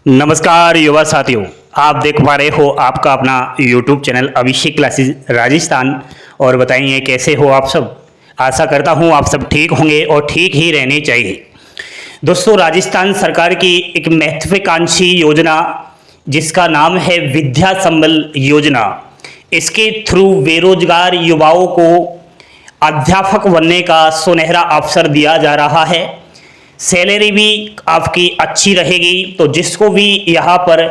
नमस्कार युवा साथियों, आप देख पा रहे हो आपका अपना YouTube चैनल अभिषेक क्लासेस राजस्थान। और बताइए कैसे हो आप सब। आशा करता हूँ आप सब ठीक होंगे और ठीक ही रहने चाहिए। दोस्तों, राजस्थान सरकार की एक महत्वाकांक्षी योजना जिसका नाम है विद्या संबल योजना, इसके थ्रू बेरोजगार युवाओं को अध्यापक बनने का सुनहरा अवसर दिया जा रहा है। सैलरी भी आपकी अच्छी रहेगी। तो जिसको भी यहाँ पर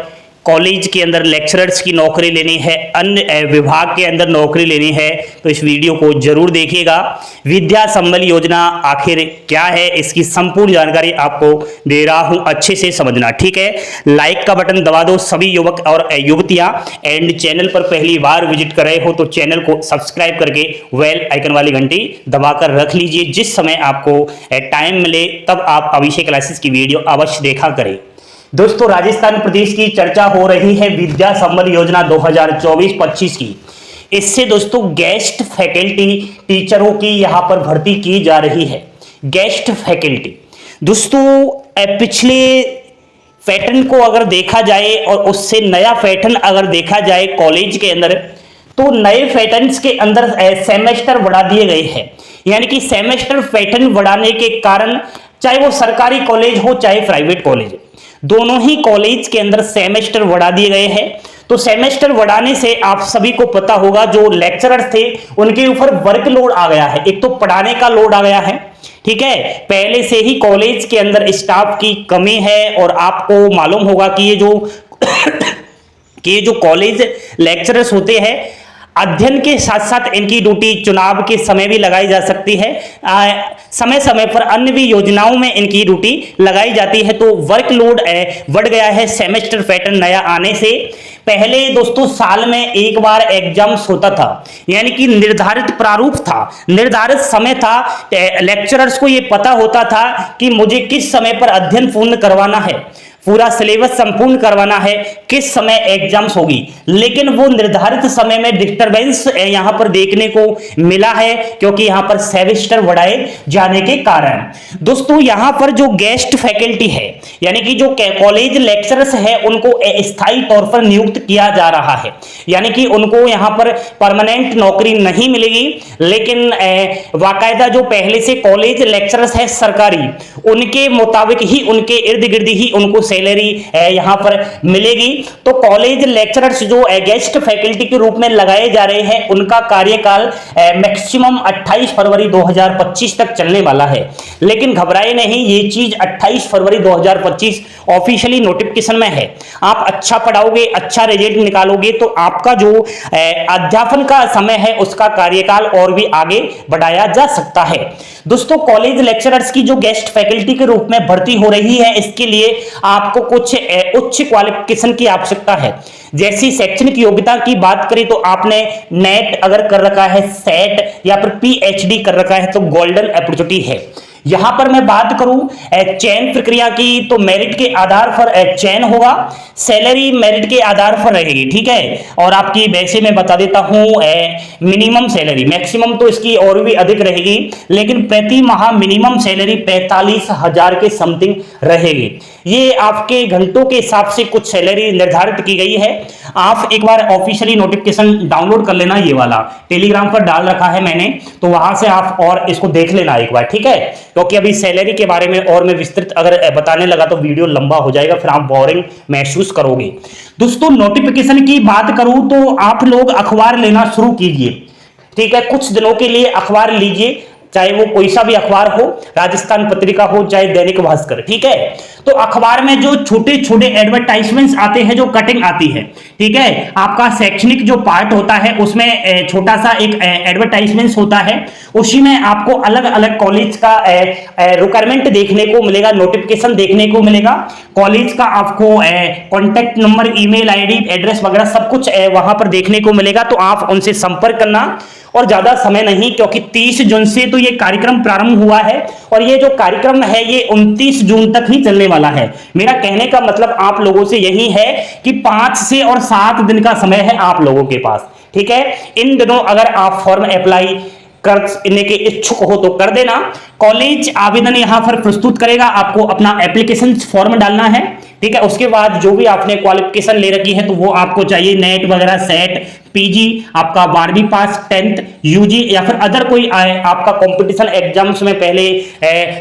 कॉलेज के अंदर लेक्चरर्स की नौकरी लेनी है, अन्य विभाग के अंदर नौकरी लेनी है, तो इस वीडियो को जरूर देखिएगा। विद्या संबल योजना आखिर क्या है, इसकी संपूर्ण जानकारी आपको दे रहा हूं, अच्छे से समझना, ठीक है। लाइक का बटन दबा दो सभी युवक और युवतियां। एंड चैनल पर पहली बार विजिट कर रहे हो तो चैनल को सब्सक्राइब करके बेल आइकन वाली घंटी दबाकर रख लीजिए। जिस समय आपको टाइम मिले तब आप अभिषेक क्लासेस की वीडियो अवश्य देखा करें। दोस्तों, राजस्थान प्रदेश की चर्चा हो रही है विद्या संबल योजना 2024-25 की। इससे दोस्तों गेस्ट फैकल्टी टीचरों की यहां पर भर्ती की जा रही है। गेस्ट फैकल्टी दोस्तों, पिछले पैटर्न को अगर देखा जाए और उससे नया पैटर्न अगर देखा जाए कॉलेज के अंदर, तो नए पैटर्न्स के अंदर सेमेस्टर बढ़ा दिए गए हैं। यानी कि सेमेस्टर पैटर्न बढ़ाने के कारण चाहे वो सरकारी कॉलेज हो चाहे प्राइवेट कॉलेज, दोनों ही कॉलेज के अंदर सेमेस्टर बढ़ा दिए गए हैं। तो सेमेस्टर बढ़ाने से आप सभी को पता होगा जो लेक्चरर्स थे उनके ऊपर वर्कलोड आ गया है। एक तो पढ़ाने का लोड आ गया है, ठीक है। पहले से ही कॉलेज के अंदर स्टाफ की कमी है और आपको मालूम होगा कि ये जो कॉलेज लेक्चरर्स होते हैं, अध्ययन के साथ साथ इनकी ड्यूटी चुनाव के समय भी लगाई जा सकती है। समय समय पर अन्य भी योजनाओं में इनकी ड्यूटी लगाई जाती है। तो वर्कलोड बढ़ गया है सेमेस्टर पैटर्न नया आने से। पहले दोस्तों साल में एक बार एग्जाम्स होता था, यानी कि निर्धारित प्रारूप था, निर्धारित समय था। लेक्चरर्स को ये पता होता था कि मुझे किस समय पर अध्ययन पूर्ण करवाना है, पूरा सिलेबस संपूर्ण करवाना है, किस समय एग्जाम्स होगी। लेकिन वो निर्धारित समय में डिस्टरबेंस यहां पर देखने को मिला है, क्योंकि यहां पर सेमेस्टर बढ़ाए जाने के कारण। दोस्तों, यहां पर जो गेस्ट फैकल्टी है, यानी कि जो कॉलेज लेक्चरर्स है, उनको स्थायी तौर पर नियुक्त किया जा रहा है। यानी कि उनको यहां पर परमानेंट नौकरी नहीं मिलेगी, लेकिन बाकायदा जो पहले से कॉलेज लेक्चरर्स है सरकारी, उनके मुताबिक ही, उनके इर्द गिर्द ही उनको सैलरी यहां पर मिलेगी। तो कॉलेज लेक्चरर्स जो गेस्ट फैकल्टी के रूप में लगाए जा रहे हैं, उनका कार्यकाल मैक्सिमम 28 फरवरी 2025 तक चलने वाला है। लेकिन घबराए नहीं, ये चीज 28 फरवरी 2025 ऑफिशियली नोटिफिकेशन में है। आप अच्छा पढ़ाओगे, अच्छा रिजल्ट निकालोगे तो आपका जो अध्यापन का समय है उसका कार्यकाल और भी आगे बढ़ाया जा सकता है। दोस्तों, कॉलेज लेक्चरर्स की जो गेस्ट फैकल्टी के रूप में भर्ती हो रही है, इसके लिए आपको कुछ उच्च क्वालिफिकेशन की आवश्यकता है। जैसी शैक्षणिक योग्यता की बात करें तो आपने नेट अगर कर रखा है, सेट या फिर पीएचडी कर रखा है तो गोल्डन अपॉर्चुनिटी है। यहां पर मैं बात करूं चयन प्रक्रिया की, तो मेरिट के आधार पर चयन होगा, सैलरी मेरिट के आधार पर रहेगी, ठीक है। और आपकी वैसे मैं बता देता हूं मिनिमम सैलरी, मैक्सिमम तो इसकी और भी अधिक रहेगी, लेकिन प्रति माह मिनिमम सैलरी 45,000 के समथिंग रहेगी। ये आपके घंटों के हिसाब से कुछ सैलरी निर्धारित की गई है। आप एक बार ऑफिशियली नोटिफिकेशन डाउनलोड कर लेना, ये वाला टेलीग्राम पर डाल रखा है मैंने, तो वहां से आप और इसको देख लेना एक बार, ठीक है। क्योंकि अभी सैलरी के बारे में और मैं विस्तृत अगर बताने लगा तो वीडियो लंबा हो जाएगा, फिर आप बोरिंग महसूस करोगे। दोस्तों, नोटिफिकेशन की बात करूं तो आप लोग अखबार लेना शुरू कीजिए, ठीक है। कुछ दिनों के लिए अखबार लीजिए, चाहे वो कोई सा भी अखबार हो, राजस्थान पत्रिका हो चाहे दैनिक भास्कर, ठीक है। तो अखबार में जो छोटे छोटे एडवर्टाइजमेंट्स आते हैं, जो कटिंग आती है, ठीक है, आपका शैक्षणिक जो पार्ट होता है उसमें छोटा सा एक एडवर्टाइजमेंट्स होता है, उसी में आपको अलग अलग कॉलेज का रिक्वायरमेंट देखने को मिलेगा, नोटिफिकेशन देखने को मिलेगा। कॉलेज का आपको contact number, email ID, address वगैरह सब कुछ वहां पर देखने को मिलेगा। तो आप उनसे संपर्क करना। और ज्यादा समय नहीं, क्योंकि 30 जून से तो ये कार्यक्रम प्रारंभ हुआ है और ये जो कार्यक्रम है ये 29 जून तक ही चलने वाला है। मेरा कहने का मतलब आप लोगों से यही है कि 5 से और 7 दिन का समय है आप लोगों के पास, ठीक है। इन दिनों अगर आप फॉर्म अप्लाई करने के इच्छुक हो तो कर देना। कॉलेज आवेदन यहां पर प्रस्तुत करेगा, आपको अपना एप्लीकेशन फॉर्म डालना है, ठीक है। उसके बाद जो भी आपने क्वालिफिकेशन ले रखी है तो वो आपको चाहिए, नेट वगैरह, सेट, पीजी, आपका 12वीं पास, 10th, यूजी या फिर अदर कोई आपका कंपटीशन एग्जाम्स में पहले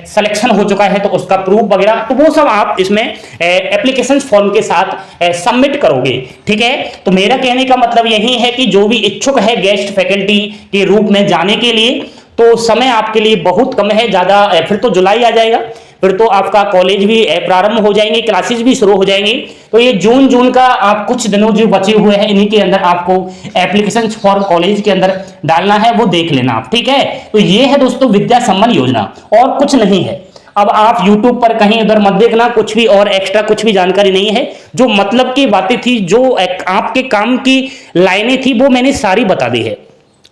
सिलेक्शन हो चुका है तो उसका प्रूफ वगैरह, तो वो सब आप इसमें एप्लीकेशन फॉर्म के साथ सबमिट करोगे, ठीक है। तो मेरा कहने का मतलब यही है कि जो भी इच्छुक है गेस्ट फैकल्टी के रूप में जाने के लिए, तो समय आपके लिए बहुत कम है, ज्यादा फिर तो जुलाई आ जाएगा, फिर तो आपका कॉलेज भी प्रारंभ हो जाएंगे, क्लासेस भी शुरू हो जाएंगी। तो ये जून का आप कुछ दिनों जो बचे हुए हैं इन्हीं के अंदर आपको एप्लीकेशन फॉर्म कॉलेज के अंदर डालना है, वो देख लेना आप, ठीक है। तो ये है दोस्तों विद्या सम्मान योजना, और कुछ नहीं है। अब आप YouTube पर कहीं उधर मत देखना, कुछ भी और एक्स्ट्रा कुछ भी जानकारी नहीं है। जो मतलब की बातें थी, जो आपके काम की लाइनें थी, वो मैंने सारी बता दी है।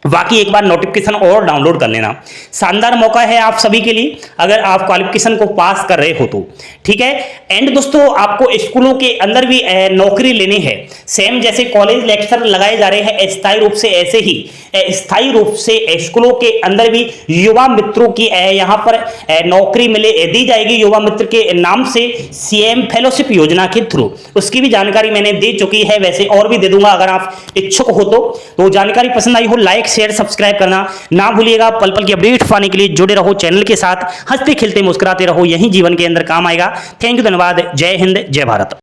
बाकी एक बार नोटिफिकेशन और डाउनलोड कर लेना। शानदार मौका है आप सभी के लिए, अगर आप क्वालिफिकेशन को पास कर रहे हो तो, ठीक है। एंड दोस्तों आपको स्कूलों के अंदर भी नौकरी लेनी है, सेम जैसे कॉलेज लेक्चर लगाए जा रहे हैं स्थायी रूप से, ऐसे ही स्थायी रूप से स्कूलों के अंदर भी युवा मित्रों की यहाँ पर नौकरी दी जाएगी युवा मित्र के नाम से, सीएम फेलोशिप योजना के थ्रू। उसकी भी जानकारी मैंने दे चुकी है, वैसे और भी दे दूंगा अगर आप इच्छुक हो तो जानकारी पसंद आई हो लाइक शेयर सब्सक्राइब करना ना भूलिएगा। पल पल की अपडेट पाने के लिए जुड़े रहो चैनल के साथ, हंसते खेलते मुस्कुराते रहो, यही जीवन के अंदर काम आएगा। थैंक यू, धन्यवाद, जय हिंद, जय भारत।